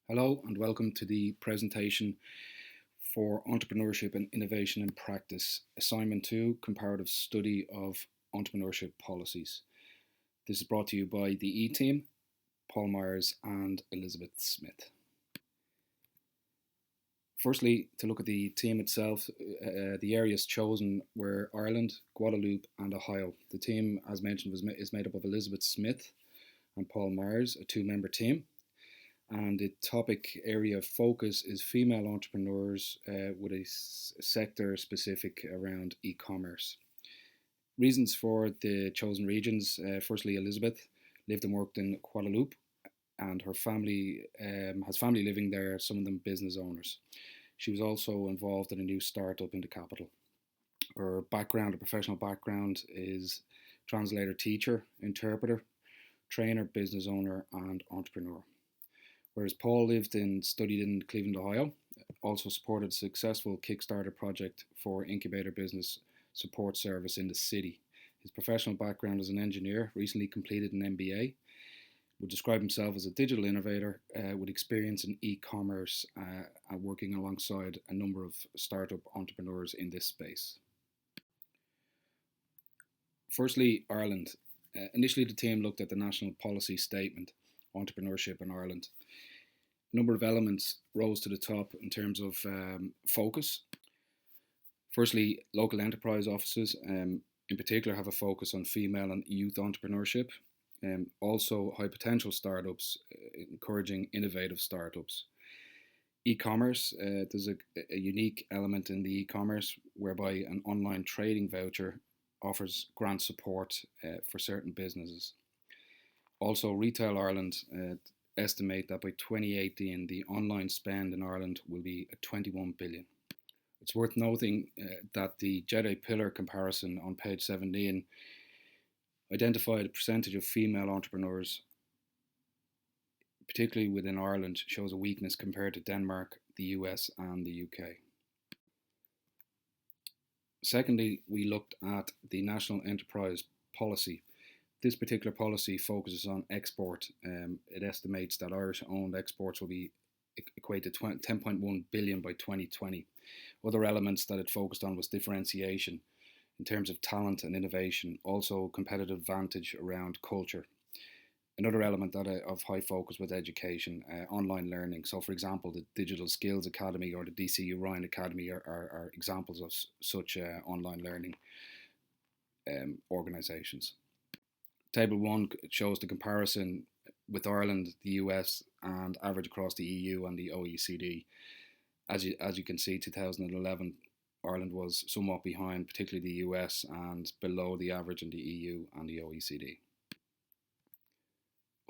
Hello and welcome to the presentation for Entrepreneurship and Innovation in Practice, Assignment 2, Comparative Study of Entrepreneurship Policies. This is brought to you by the E-Team, Paul Myers and Elizabeth Smith. Firstly, to look at the team itself, the areas chosen were Ireland, Guadeloupe and Ohio. The team, as mentioned, is made up of Elizabeth Smith and Paul Myers, a two-member team. And the topic area of focus is female entrepreneurs with a sector specific around e-commerce. Reasons for the chosen regions, firstly Elizabeth lived and worked in Guadeloupe and her family has family living there, some of them business owners. She was also involved in a new startup in the capital. Her background, her professional background is translator, teacher, interpreter, trainer, business owner and entrepreneur. Whereas Paul studied in Cleveland, Ohio, also supported a successful Kickstarter project for incubator business support service in the city. His professional background as an engineer, recently completed an MBA, would describe himself as a digital innovator with experience in e-commerce and working alongside a number of startup entrepreneurs in this space. Firstly, Ireland. Initially, the team looked at the national policy statement, Entrepreneurship in Ireland. A number of elements rose to the top in terms of focus. Firstly, local enterprise offices, in particular, have a focus on female and youth entrepreneurship. Also, high potential startups, encouraging innovative startups. E-commerce, there's a unique element in the e-commerce whereby an online trading voucher offers grant support for certain businesses. Also, Retail Ireland estimate that by 2018 the online spend in Ireland will be at 21 billion. It's worth noting that the Jedi Pillar comparison on page 17 identified a percentage of female entrepreneurs, particularly within Ireland, shows a weakness compared to Denmark, the US and the UK. Secondly, we looked at the National Enterprise Policy. This particular policy focuses on export. It estimates that Irish-owned exports will be equate to 10.1 billion by 2020. Other elements that it focused on was differentiation in terms of talent and innovation, also competitive advantage around culture. Another element of high focus was education, online learning. So, for example, the Digital Skills Academy or the DCU Ryan Academy are examples of such online learning organisations. Table 1 shows the comparison with Ireland, the US, and average across the EU and the OECD. As you can see, 2011, Ireland was somewhat behind, particularly the US, and below the average in the EU and the OECD.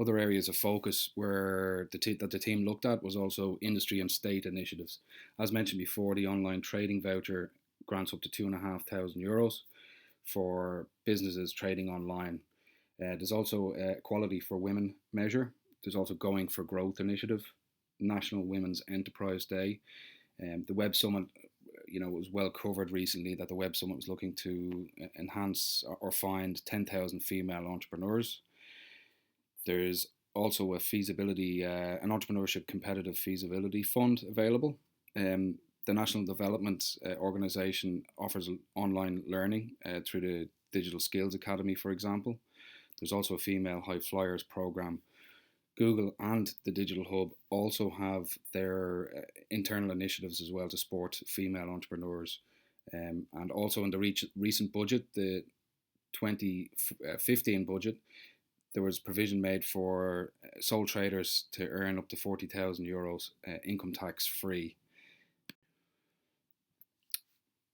Other areas of focus that the team looked at was also industry and state initiatives. As mentioned before, the online trading voucher grants up to €2,500 for businesses trading online. There's also a Equality for Women measure. There's also Going for Growth initiative, National Women's Enterprise Day. The Web Summit, was well covered recently that the Web Summit was looking to enhance or find 10,000 female entrepreneurs. There's also an entrepreneurship competitive feasibility fund available. The National Development Organisation offers online learning through the Digital Skills Academy, for example. There's also a female high flyers program. Google and the Digital Hub also have their internal initiatives as well to support female entrepreneurs. And also in the recent budget, the 2015 budget, there was provision made for sole traders to earn up to €40,000 income tax free.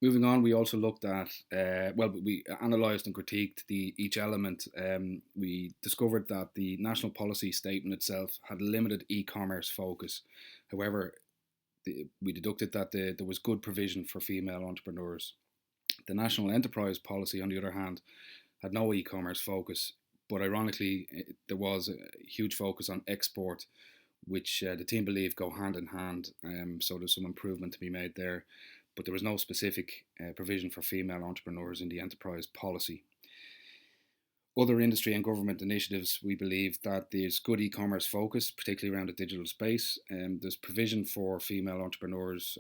Moving on, we also looked at, we analysed and critiqued each element. We discovered that the national policy statement itself had limited e-commerce focus. However, we deducted that there was good provision for female entrepreneurs. The national enterprise policy, on the other hand, had no e-commerce focus, but ironically, there was a huge focus on export, which the team believe go hand in hand. So there's some improvement to be made there. But there was no specific provision for female entrepreneurs in the enterprise policy. Other industry and government initiatives, we believe that there's good e-commerce focus, particularly around the digital space. There's provision for female entrepreneurs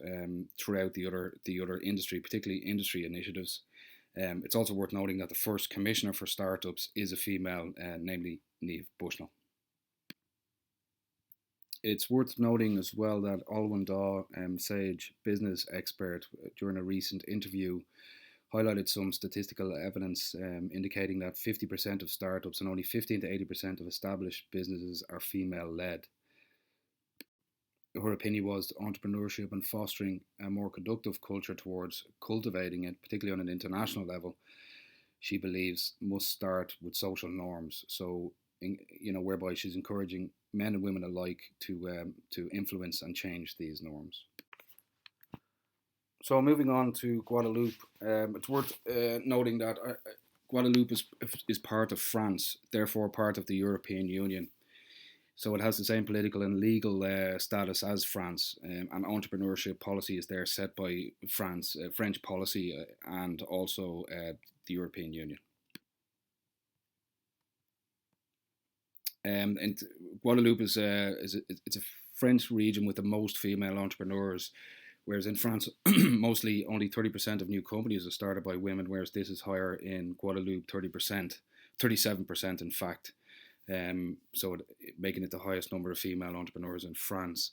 throughout the other industry, particularly industry initiatives. It's also worth noting that the first commissioner for startups is a female, namely Niamh Bushnell. It's worth noting as well that Alwyn Daw, Sage business expert, during a recent interview highlighted some statistical evidence indicating that 50% of startups and only 15 to 80% of established businesses are female led. Her opinion was entrepreneurship and fostering a more conductive culture towards cultivating it, particularly on an international level, she believes must start with social norms. So, whereby she's encouraging men and women alike to influence and change these norms. So moving on to Guadeloupe, it's worth noting that Guadeloupe is part of France, therefore part of the European Union. So it has the same political and legal status as France, and entrepreneurship policy is there set by France, French policy, and also the European Union. And Guadeloupe it's a French region with the most female entrepreneurs, whereas in France, mostly only 30% of new companies are started by women, whereas this is higher in Guadeloupe, 30%, 37% in fact. Making it the highest number of female entrepreneurs in France.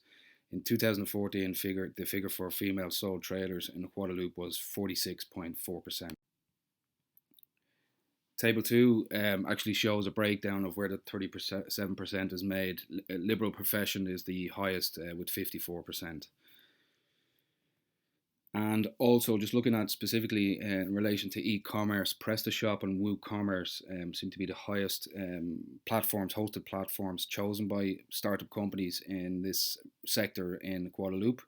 In 2014, the figure for female sole traders in Guadeloupe was 46.4%. Table 2 actually shows a breakdown of where the 37% is made. Liberal profession is the highest with 54%. And also, just looking at specifically in relation to e-commerce, PrestaShop and WooCommerce seem to be the highest hosted platforms chosen by startup companies in this sector in Guadeloupe.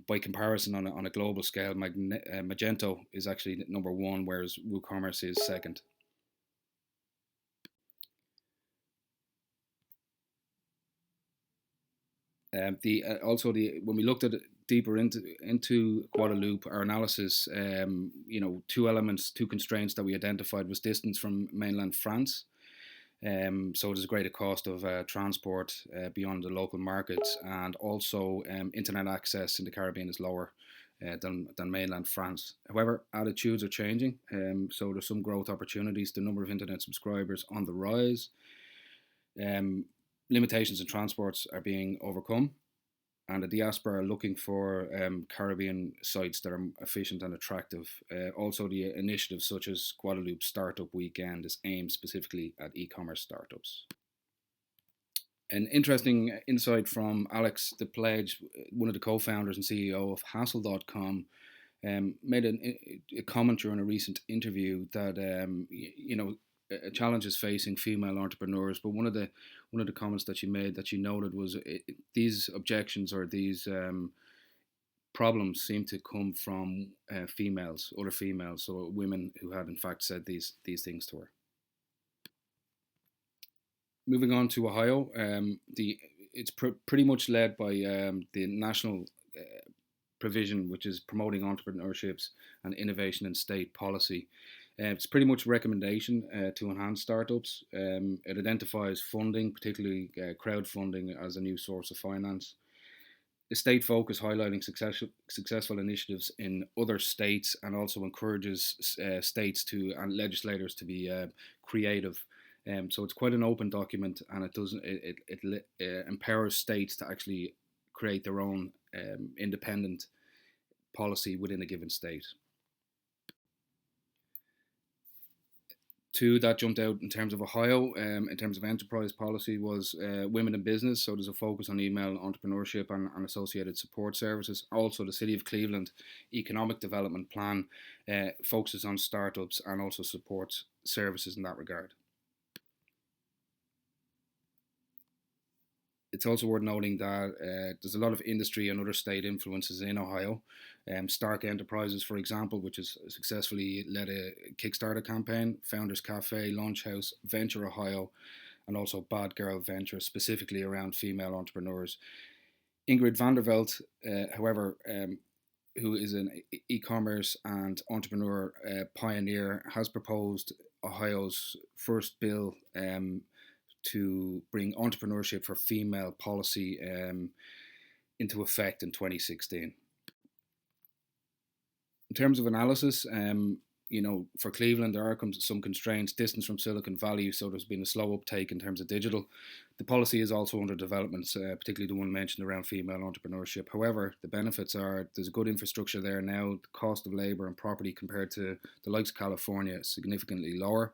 By comparison, on a global scale, Magento is actually number one, whereas WooCommerce is second. When we looked at it deeper into Guadeloupe, our analysis, two constraints that we identified was distance from mainland France. So there's a greater cost of transport beyond the local markets, and also internet access in the Caribbean is lower than mainland France. However, attitudes are changing, so there's some growth opportunities. The number of internet subscribers on the rise. Limitations in transports are being overcome, and the diaspora are looking for Caribbean sites that are efficient and attractive. Also, the initiatives such as Guadeloupe Startup Weekend is aimed specifically at e-commerce startups. An interesting insight from Alex the Pledge, one of the co-founders and CEO of Hassle.com, made a comment during a recent interview that challenges facing female entrepreneurs, but one of the comments that she made, that she noted, was these objections or these problems seem to come from other females, so women who had in fact said these things to her. Moving on to Ohio, it's pretty much led by the national provision, which is promoting entrepreneurships and innovation in state policy. It's pretty much a recommendation to enhance startups. It identifies funding, particularly crowdfunding, as a new source of finance. The state focus highlighting successful initiatives in other states, and also encourages states and legislators to be creative. So it's quite an open document, and it empowers states to actually create their own independent policy within a given state. Two that jumped out in terms of Ohio, in terms of enterprise policy, was women in business. So there's a focus on email entrepreneurship and associated support services. Also, the City of Cleveland Economic Development Plan focuses on startups and also supports services in that regard. It's also worth noting that there's a lot of industry and other state influences in Ohio. Stark Enterprises, for example, which has successfully led a Kickstarter campaign, Founders Cafe, Launch House, Venture Ohio, and also Bad Girl Venture, specifically around female entrepreneurs. Ingrid Vanderveld, however, who is an e-commerce and entrepreneur pioneer, has proposed Ohio's first bill to bring entrepreneurship for female policy into effect in 2016. In terms of analysis, for Cleveland, there are some constraints, distance from Silicon Valley, so there's been a slow uptake in terms of digital. The policy is also under development, particularly the one mentioned around female entrepreneurship. However, the benefits are there's a good infrastructure there now. The cost of labour and property compared to the likes of California is significantly lower.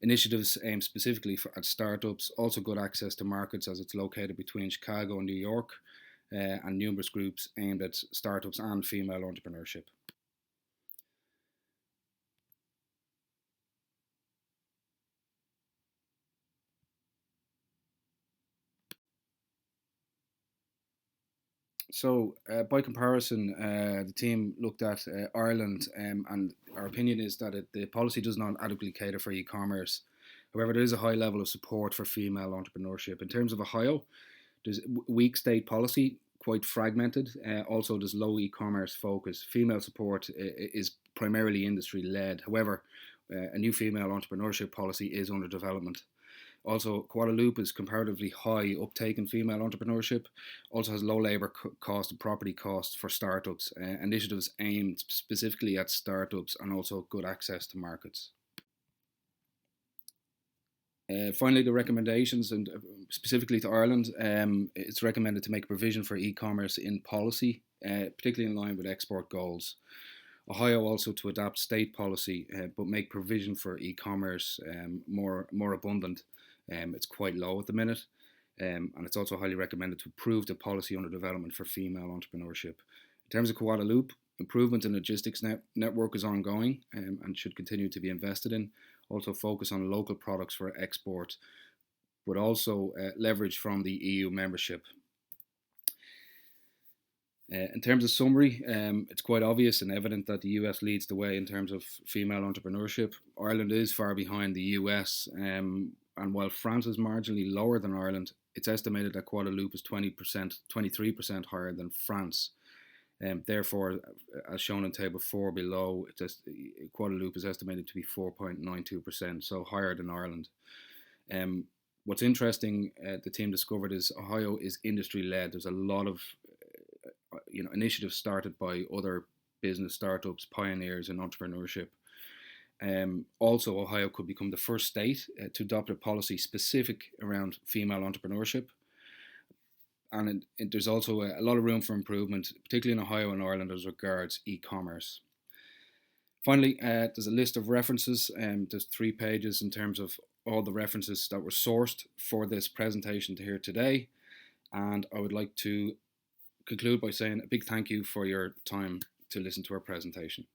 Initiatives aimed specifically at startups, also good access to markets as it's located between Chicago and New York, and numerous groups aimed at startups and female entrepreneurship. So, by comparison, the team looked at Ireland, and our opinion is that the policy does not adequately cater for e-commerce. However, there is a high level of support for female entrepreneurship. In terms of Ohio, there's weak state policy, quite fragmented. Also, there's low e-commerce focus. Female support is primarily industry led. However, a new female entrepreneurship policy is under development. Also, Guadalupe is comparatively high uptake in female entrepreneurship. Also has low labour cost and property costs for startups. Initiatives aimed specifically at startups and also good access to markets. Finally, the recommendations, and specifically to Ireland, it's recommended to make provision for e-commerce in policy, particularly in line with export goals. Ohio also to adapt state policy, but make provision for e-commerce more abundant. It's quite low at the minute, and it's also highly recommended to approve the policy under development for female entrepreneurship. In terms of Guadalupe, improvement in logistics network is ongoing and should continue to be invested in. Also focus on local products for export, but also leverage from the EU membership. In terms of summary, it's quite obvious and evident that the US leads the way in terms of female entrepreneurship. Ireland is far behind the US, and while France is marginally lower than Ireland, it's estimated that Guadeloupe is 20%, 23% higher than France. Therefore, as shown in Table 4 below, Guadeloupe is estimated to be 4.92%, so higher than Ireland. What's interesting, the team discovered, is Ohio is industry-led. There's a lot of initiatives started by other business startups, pioneers in entrepreneurship. Also, Ohio could become the first state to adopt a policy specific around female entrepreneurship. And there's also a lot of room for improvement, particularly in Ohio and Ireland as regards e-commerce. Finally, there's a list of references. There's 3 pages in terms of all the references that were sourced for this presentation here today. And I would like to conclude by saying a big thank you for your time to listen to our presentation.